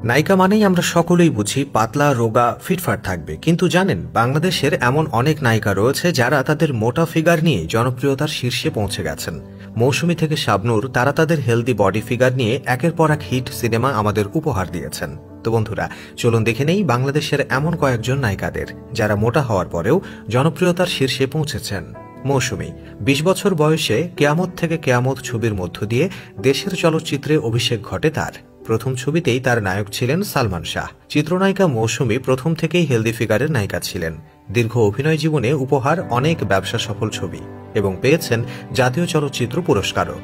নায়িকা মানেই আমরা সকলেই বুঝি পাতলা রোগা ফিটফাট থাকবে, কিন্তু জানেন বাংলাদেশের এমন অনেক নায়িকা রয়েছে যারা তাদের মোটা ফিগার নিয়ে জনপ্রিয়তার শীর্ষে পৌঁছে গেছেন। মৌসুমী থেকে শাবনূর, তারা তাদের হেলদি বডি ফিগার নিয়ে একের পর এক হিট সিনেমা আমাদের উপহার দিয়েছেন। তো বন্ধুরা, চলুন দেখে নেই বাংলাদেশের এমন কয়েকজন নায়িকাদের যারা মোটা হওয়ার পরেও জনপ্রিয়তার শীর্ষে পৌঁছেছেন। মৌসুমী ২০ বছর বয়সে কেয়ামত থেকে কেয়ামত ছবির মধ্য দিয়ে দেশের চলচ্চিত্রে অভিষেক ঘটে তার। প্রথম ছবিতেই তার নায়ক ছিলেন সালমান শাহ। চিত্রনায়িকা মৌসুমী প্রথম থেকেই হেলদি ফিগারের নায়িকা ছিলেন। দীর্ঘ অভিনয় জীবনে উপহার অনেক ব্যবসা সফল ছবি এবং পেয়েছেন জাতীয় চলচ্চিত্র পুরস্কারও।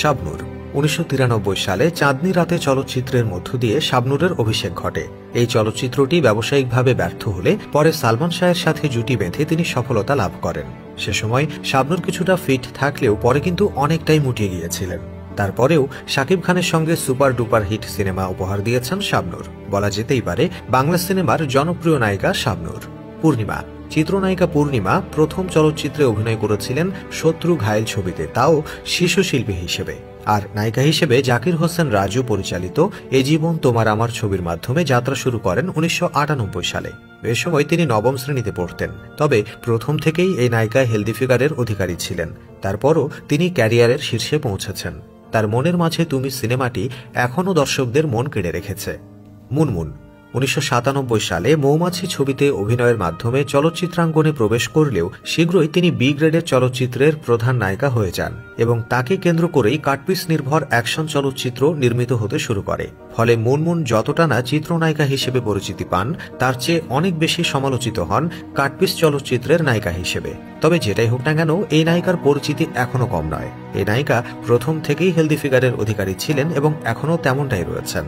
শাবনূর ১৯৯৩ সালে চাঁদনি রাতে চলচ্চিত্রের মধ্য দিয়ে শাবনূরের অভিষেক ঘটে। এই চলচ্চিত্রটি ব্যবসায়িকভাবে ব্যর্থ হলে পরে সালমান শাহের সাথে জুটি বেঁধে তিনি সফলতা লাভ করেন। সে সময় শাবনূর কিছুটা ফিট থাকলেও পরে কিন্তু অনেকটাই মুটিয়ে গিয়েছিলেন। তারপরেও শাকিব খানের সঙ্গে সুপার ডুপার হিট সিনেমা উপহার দিয়েছেন শাবনূর। বলা যেতেই পারে বাংলা সিনেমার জনপ্রিয় নায়িকা শাবনূর। পূর্ণিমা চিত্রনায়িকা পূর্ণিমা প্রথম চলচ্চিত্রে অভিনয় করেছিলেন শত্রু ঘায়েল ছবিতে, তাও শিশু শিল্পী হিসেবে। আর নায়িকা হিসেবে জাকির হোসেন রাজু পরিচালিত এ জীবন তোমার আমার ছবির মাধ্যমে যাত্রা শুরু করেন ১৯৯৮ সালে। এ সময় তিনি নবম শ্রেণীতে পড়তেন। তবে প্রথম থেকেই এই নায়িকা হেলদি ফিগারের অধিকারী ছিলেন। তারপরও তিনি ক্যারিয়ারের শীর্ষে পৌঁছেছেন। তার মনের মাঝে তুমি সিনেমাটি এখনও দর্শকদের মন কেড়ে রেখেছে। মুনমুন ১৯৯৭ সালে মৌমাছি ছবিতে অভিনয়ের মাধ্যমে চলচ্চিত্রাঙ্গনে প্রবেশ করলেও শীঘ্রই তিনি বি গ্রেডের চলচ্চিত্রের প্রধান নায়িকা হয়ে যান এবং তাকে কেন্দ্র করেই কাটপিস নির্ভর অ্যাকশন চলচ্চিত্র নির্মিত হতে শুরু করে। ফলে মুনমুন যতটা না চিত্রনায়িকা হিসেবে পরিচিতি পান, তার চেয়ে অনেক বেশি সমালোচিত হন কাটপিস চলচ্চিত্রের নায়িকা হিসেবে। তবে যেটাই হোক না কেন, এই নায়িকার পরিচিতি এখনও কম নয়। এই নায়িকা প্রথম থেকেই হেলদি ফিগারের অধিকারী ছিলেন এবং এখনও তেমনটাই রয়েছেন।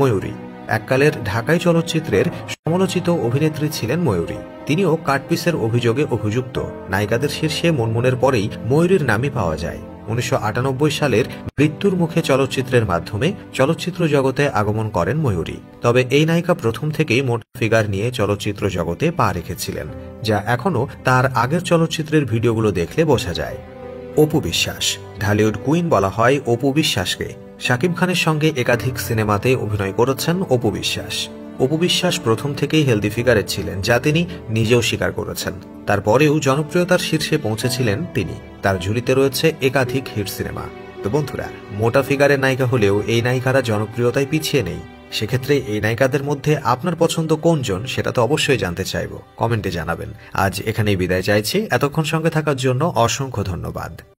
ময়ূরী এককালের ঢাকাই চলচ্চিত্রের সমালোচিত অভিনেত্রী ছিলেন ময়ূরী। তিনিও কাটপিসের অভিযোগে অভিযুক্ত। নায়িকাদের শীর্ষে মুনমুনের পরেই ময়ূরীর নামই পাওয়া যায়। ১৯৯৮ সালের মৃত্যুর মুখে চলচ্চিত্রের মাধ্যমে চলচ্চিত্র জগতে আগমন করেন ময়ূরী। তবে এই নায়িকা প্রথম থেকেই মোটা ফিগার নিয়ে চলচ্চিত্র জগতে পা রেখেছিলেন, যা এখনও তার আগের চলচ্চিত্রের ভিডিওগুলো দেখলে বোঝা যায়। অপু বিশ্বাস ঢালিউড কুইন বলা হয় অপু বিশ্বাসকে। শাকিব খানের সঙ্গে একাধিক সিনেমাতে অভিনয় করেছেন অপু বিশ্বাস। অপু বিশ্বাস প্রথম থেকেই হেলদি ফিগারের ছিলেন, যা তিনি নিজেও স্বীকার করেছেন। তারপরেও জনপ্রিয়তার শীর্ষে পৌঁছেছিলেন তিনি। তার ঝুলিতে রয়েছে একাধিক হিট সিনেমা। তো বন্ধুরা, মোটা ফিগারের নায়িকা হলেও এই নায়িকারা জনপ্রিয়তায় পিছিয়ে নেই। সেক্ষেত্রে এই নায়িকাদের মধ্যে আপনার পছন্দ কোনজন, সেটা তো অবশ্যই জানতে চাইব, কমেন্টে জানাবেন। আজ এখানেই বিদায় চাইছি। এতক্ষণ সঙ্গে থাকার জন্য অসংখ্য ধন্যবাদ।